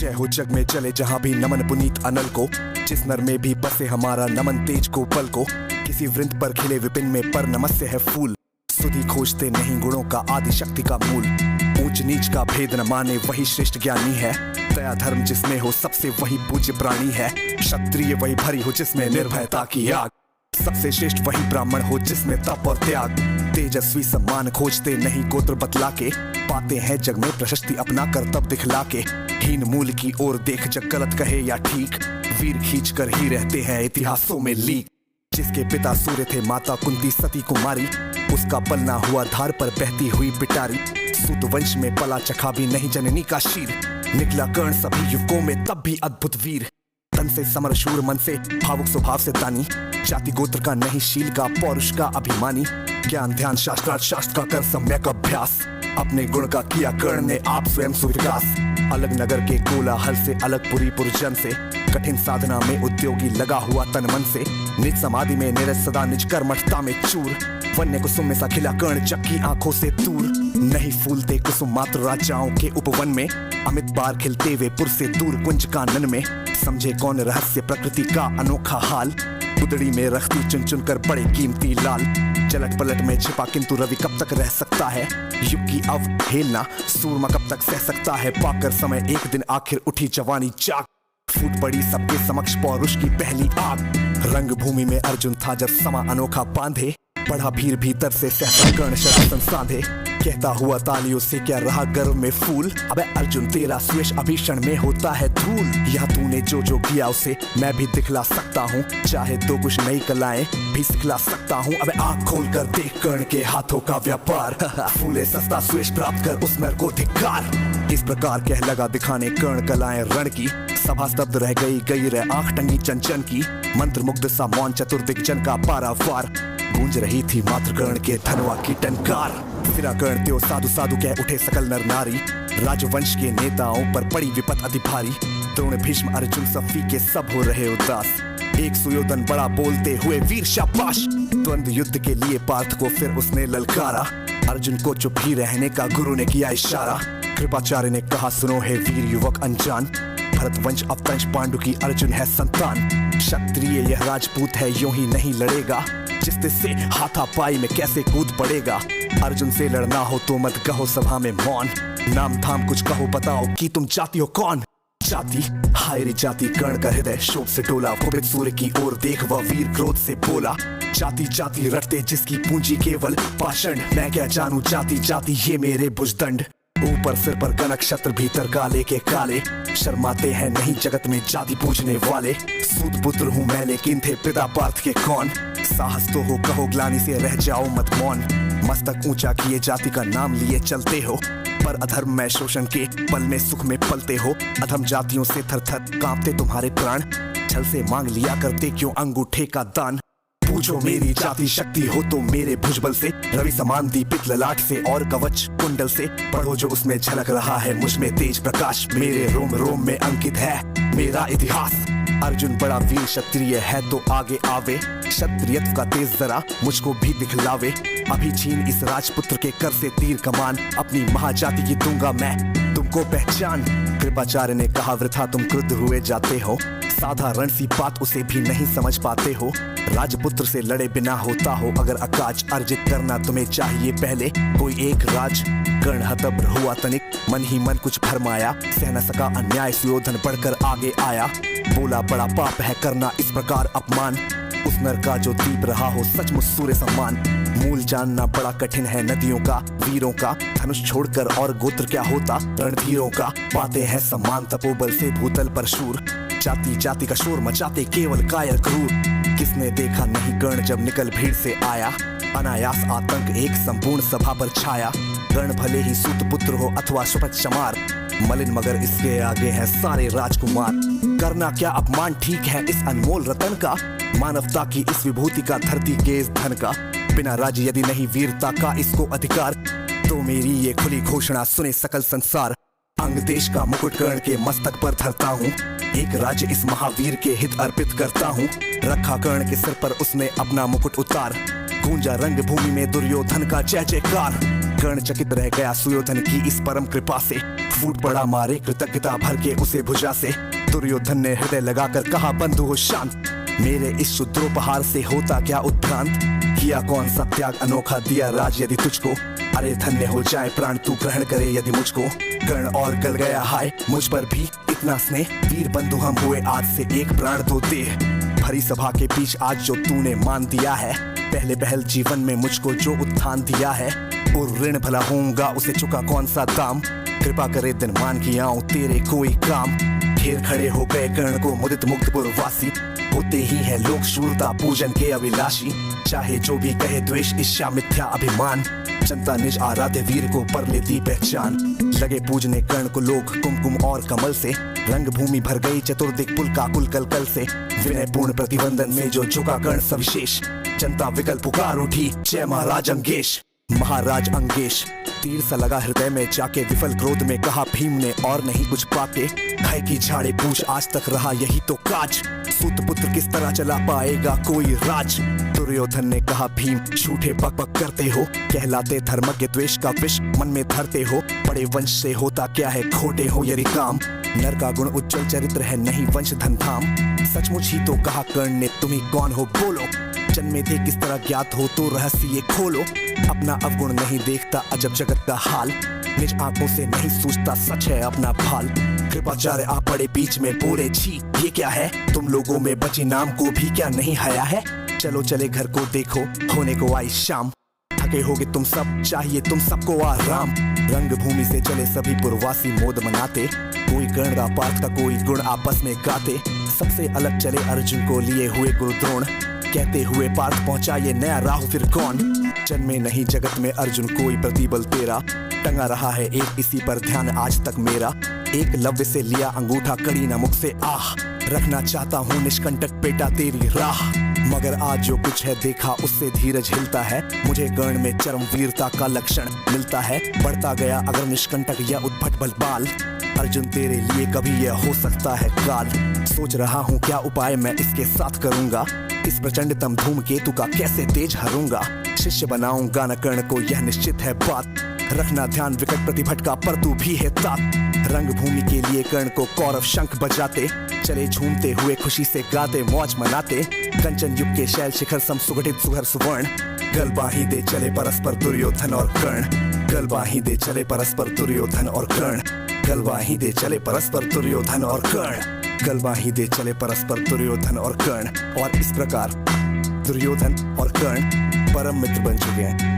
जय हो जग में चले जहां भी नमन पुनीत अनल को, जिस नर में भी बसे हमारा नमन तेज को पल को। किसी वृंद पर खिले विपिन में पर नमस्य है फूल, सुधि खोजते नहीं गुणों का आदि शक्ति का मूल। ऊंच नीच का भेद न माने वही श्रेष्ठ ज्ञानी है, दया धर्म जिसमें हो सबसे वही पूज्य प्राणी है। क्षत्रिय वही भरी हो जिसमें निर्भयता की आग, सबसे श्रेष्ठ वही ब्राह्मण हो जिसमें तप और त्याग। तेजस्वी सम्मान खोजते नहीं गोत्र बतला के, पाते हैं जग में प्रशस्ति अपना कर्तव्य दिखला के। हीन मूल की ओर देख जग गलत कहे या ठीक, वीर खींच कर ही रहते हैं इतिहासों में लीक। जिसके पिता सूर्य थे माता कुंती सती कुमारी, उसका पलना हुआ धार पर बहती हुई पिटारी। सूत वंश में पला चखा भी नहीं जननी का शीर, निकला कर्ण सभी युवकों में तब भी अद्भुत वीर। तन से समर शूर मन से भावुक स्वभाव से दानी, जाति गोत्र का नहीं शील का पौरुष का अभिमानी। ज्ञान ध्यान शास्त्रार्थ शास्त्र का कर सम्यक अभ्यास, अपने गुण का किया कर्ण ने आप स्वयं सुविकास। अलग नगर के कोलाहल से अलग पुरी पुरजन से, कठिन साधना में उद्योगी लगा हुआ तन मन से। निज समाधि में निरत सदा निज कर्मठता में चूर, वन्य कुसुम में सा खिला कर्ण चक्की आंखों से दूर। नहीं फूलते कुसुम मात्र राजाओं के उपवन में, अमित बार खिलते वे पुर से दूर कुंज कानन में। समझे कौन रहस्य प्रकृति का अनोखा हाल, उदड़ी में रखती चुन चुन कर बड़े कीमती लाल। चलट पलट में छिपा किंतु रवि कब तक रह सकता है, युग की अवहेलना सूरमा कब तक सह सकता है। पाकर समय एक दिन आखिर उठी जवानी जाग, फूट पड़ी सबके समक्ष पौरुष की पहली आग। रंग भूमि में अर्जुन था जब समा अनोखा बांधे, बढ़ा भीड़ भीतर से सहसा कर्ण शरासन साधे। कहता हुआ तालियों से क्या रहा गर्व में फूल, अबे अर्जुन तेरा स्वेश अभीषण में होता है धूल। यह तूने जो जो किया उसे मैं भी दिखला सकता हूँ, चाहे तो कुछ नई कलाएं भी सिखला सकता हूँ। अबे आँख खोल कर देख कर्ण के हाथों का व्यापार, फूले सस्ता स्वेश प्राप्त कर उस नर को धिक्कार। इस प्रकार कह लगा दिखाने कर्ण कलाएं रण की, सभा स्तब्ध रह गई रह आंख टंगी चंचन की। मंत्र मुग्ध सा मौन चतुर्दिग्जन का पारावार, गूंज रही थी मात्र कर्ण के धनवा की टंकार। फिरा कर्ण त्यो साधु साधु कह उठे सकल नर नारी, राजवंश के नेताओं पर पड़ी विपत अति भारी। द्रोण भीष्म अर्जुन सफी के सब हो रहे उदास, एक सुयोधन बड़ा बोलते हुए वीर शाबाश। द्वंद्व युद्ध के लिए पार्थ को फिर उसने ललकारा, अर्जुन को चुप ही रहने का गुरु ने किया इशारा। कृपाचार्य ने कहा सुनो है वीर युवक अनजान, भरतवंश अवतंश पांडु की अर्जुन है संतान। क्षत्रिय यह राजपूत है यूं ही नहीं लड़ेगा, जिससे से हाथापाई में कैसे कूद पड़ेगा। अर्जुन से लड़ना हो तो मत कहो सभा में मौन, नाम धाम कुछ कहो बताओ कि तुम जाति हो कौन। जाति हाय रे जाति, कर्ण का हृदय शोक से डोला। कुपित सूर्य की ओर देख वह वीर क्रोध से बोला, जाति जाति रटते जिसकी पूंजी केवल पाषण। मैं क्या जानू जाति जाति ये मेरे भुजदंड। ऊपर सिर पर गणक क्षत्र भीतर काले के काले, शर्माते हैं नहीं जगत में जाति पूजने वाले। सूत पुत्र हूँ मैं लेकिन थे पिता पार्थ के कौन, साहस तो हो कहो ग्लानि से रह जाओ मत मौन। मस्तक ऊंचा किए जाति का नाम लिए चलते हो, पर अधर्म में शोषण के पल में सुख में पलते हो। अधम जातियों से थर थर कांपते तुम्हारे प्राण, छल से मांग लिया करते क्यों अंगूठे का दान। पूछो मेरी जाति शक्ति हो तो मेरे भुजबल से, रवि समान दीपित ललाट से और कवच कुंडल से। पढ़ो जो उसमें झलक रहा है मुझ में तेज प्रकाश, मेरे रोम रोम में अंकित है मेरा इतिहास। अर्जुन बड़ा वीर क्षत्रिय है तो आगे आवे, क्षत्रियत्व का तेज जरा मुझको भी दिखलावे। अभी छीन इस राजपुत्र के कर से तीर कमान, अपनी महाजाति की दूंगा मैं तुमको पहचान। कृपाचार्य ने कहा वृथा तुम क्रुद्ध हुए जाते हो, साधारण सी बात उसे भी नहीं समझ पाते हो। राजपुत्र से लड़े बिना होता हो अगर अकाज, अर्जित करना तुम्हें चाहिए पहले कोई एक राज। कर्ण हतब्र हुआ तनिक, मन ही मन कुछ भरमाया, सह न सका अन्याय सुयोधन बढ़कर आगे आया। बोला बड़ा पाप है करना इस प्रकार अपमान, उस नर का जो दीप रहा हो सचमुच सूर्य सम्मान। मूल जानना बड़ा कठिन है नदियों का वीरों का, धनुष छोड़कर और गोत्र क्या होता रणधीरों का। पाते हैं सम्मान तपोबल से भूतल पर शूर, जाति जाति का शोर मचाते केवल कायर क्रूर। किसने देखा नहीं कर्ण जब निकल भीड़ से आया, अनायास आतंक एक संपूर्ण सभा पर छाया। कर्ण भले ही सूत पुत्र हो अथवा शपथ चमार, मलिन मगर इसके आगे हैं सारे राजकुमार। करना क्या अपमान ठीक है इस अनमोल रतन का, मानवता की इस विभूति का धरती के इस धन का। बिना राज्य यदि नहीं वीरता का इसको अधिकार, तो मेरी ये खुली घोषणा सुने सकल संसार। अंग देश का मुकुट कर्ण के मस्तक पर धरता हूँ, एक राज्य इस महावीर के हित अर्पित करता हूँ। रखा कर्ण के सिर पर उसने अपना मुकुट उतार, गूंजा रंग भूमि में दुर्योधन का जय जयकार। कर्ण चकित रह गया सुयोधन की इस परम कृपा से, फूट पड़ा मारे कृतज्ञता भर के उसे भुजा से। दुर्योधन ने हृदय लगाकर कहा बंधु हो शांत, मेरे इस शुद्रोपहार से होता क्या उत्भ्रांत। किया कौन सा त्याग अनोखा दिया राज यदि तुझको, अरे धन्य हो जाए प्राण तू ग्रहण करे यदि मुझको। कर्ण और गल गया हाय मुझ पर भी इतना स्नेह, वीर बंधु हम हुए आज से एक प्राण दो देह। भरी सभा के बीच आज जो तूने मान दिया है, पहले पहल जीवन में मुझको जो उत्थान दिया है, और ऋण भला होऊंगा उसे चुका कौन सा दाम। कृपा करे दिन मान की आऊं तेरे कोई काम। घेर खड़े हो गए कर्ण को मुदित मुक्तपुर वासी, होते ही है लोग शूरता पूजन के अभिलाषी। चाहे जो भी कहे द्वेष ईर्ष्या मिथ्या अभिमान, जनता निज आराध्य वीर को पर लेती पहचान। लगे पूजने कर्ण को लोग कुमकुम और कमल से, रंग भूमि भर गई चतुर्दिक पुलकाकुल कलकल से। विनय पूर्ण प्रतिबंधन में जो झुका कर्ण सविशेष, जनता विकल पुकार उठी जय महाराज अंगेश। महाराज अंगेश तीर सा लगा हृदय में जाके, विफल क्रोध में कहा भीम ने और नहीं कुछ पाके। भय की झाड़े पूछ आज तक रहा यही तो काज, सूत पुत्र किस तरह चला पाएगा कोई राज। दुर्योधन ने कहा भीम झूठे बक बक करते हो, कहलाते धर्मज्ञ द्वेष का विष मन में धरते हो। बड़े वंश से होता क्या है खोटे हो यदि काम, नर का गुण उज्जवल चरित्र है नहीं वंश धन धाम। सचमुच ही तो कहा कर्ण ने तुम्ही कौन हो बोलो, जन्मे थे किस तरह ज्ञात हो तो रहस्य ये खोलो। अपना अवगुण नहीं देखता अजब जगत का हाल, निज आंखों से नहीं सूझता सच है अपना भाल। कृपाचार्य आप पड़े बीच में बोले छी ये क्या है, तुम लोगों में बची नाम को भी क्या नहीं हया है। चलो चले घर को देखो होने को आई शाम, थके होगे तुम सब चाहिए तुम सबको आराम। रंग भूमि से चले सभी पुरवासी मोद मनाते, कोई कर्ण का पार्थ का कोई गुण आपस में गाते। सबसे अलग चले अर्जुन को लिए हुए गुरु द्रोण, कहते हुए पार्थ पहुंचा ये नया राहु फिर कौन। जन्मे नहीं जगत में अर्जुन कोई प्रतिबल तेरा, टंगा रहा है एक इसी पर ध्यान आज तक मेरा। एक लव्य से लिया अंगूठा कड़ी न मुख से आह, रखना चाहता हूँ निष्कंटक बेटा तेरी राह। मगर आज जो कुछ है देखा उससे धीरज हिलता है, मुझे कर्ण में चरम वीरता का लक्षण मिलता है। बढ़ता गया अगर निष्कंटक या उद्भट बलबाल, अर्जुन तेरे लिए कभी यह हो सकता है काल। सोच रहा हूँ क्या उपाय मैं इसके साथ करूंगा, इस प्रचंडतम धूमकेतु का कैसे तेज हरूंगा। शिष्य बनाऊंगा न कर्ण को यह निश्चित है बात, रखना ध्यान विकट प्रतिभट का पर तू भी है तात। रंग भूमि के लिए कर्ण को कौरव शंख बजाते, चले झूमते हुए खुशी से गाते मौज मनाते। कंचन युग के शैल शिखर सम सुगठित सुघर सुवर्ण, गलबाही दे चले परस्पर दुर्योधन और कर्ण। गलबाही दे चले परस्पर दुर्योधन और कर्ण, गलबाही दे चले परस्पर दुर्योधन और कर्ण, गलबाही दे चले परस्पर दुर्योधन और कर्ण। और इस प्रकार दुर्योधन और कर्ण परम मित्र बन चुके हैं।